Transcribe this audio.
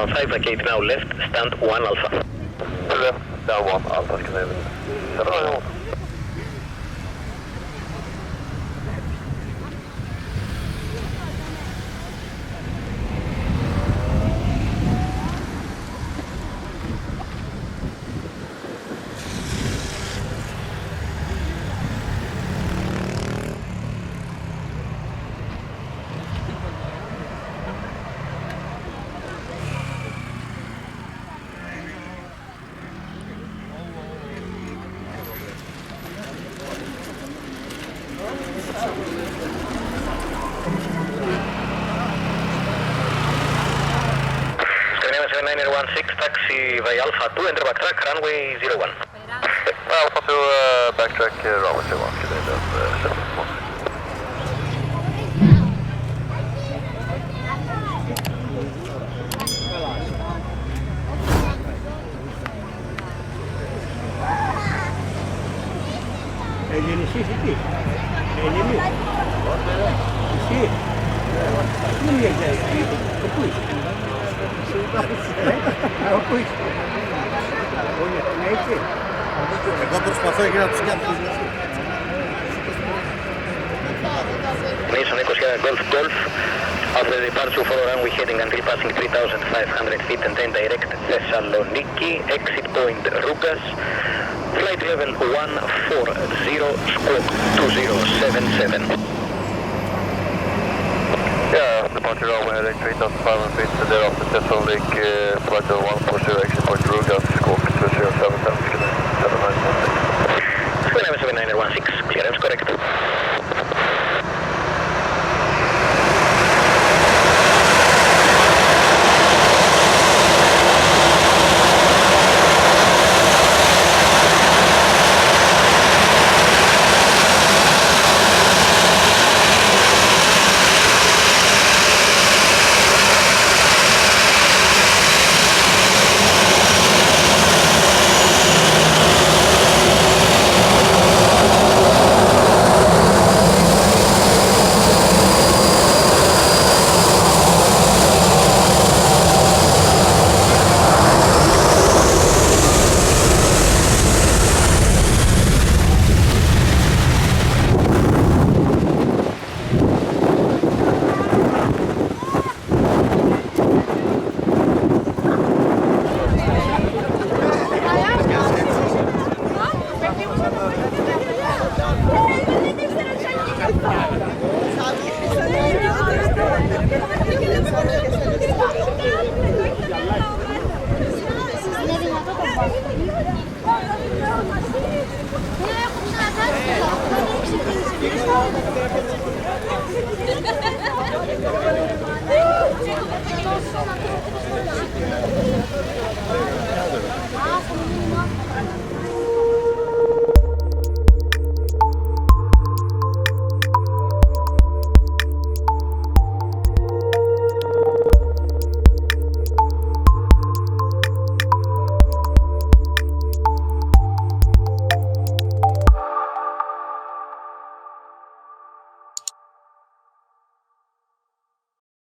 15, vacate now left, stand 1 Alpha. Left, down 1 Alpha, Scandinavian 791. Scandinavian 7916, taxi via Alpha 2, enter backtrack, runway 01. Alpha 2, backtrack, runway 01, Scandinavian 716. Εγώ προσπαθώ εκεί να τους κάνω. Nation Echo Sierra Golf Golf. After the departure for runway heading until passing 3,500 feet and then direct Thessaloniki, exit point Rugas, flight level 140, squawk 2077. Yeah, departure runway heading 3,500 feet, and thereafter Thessaloniki, flight level 140, exit point Rugas, squawk 2077, Scandinavian 7916. Scandinavian 7916, clearance correct. Ναι, έχω ξαναδάσει.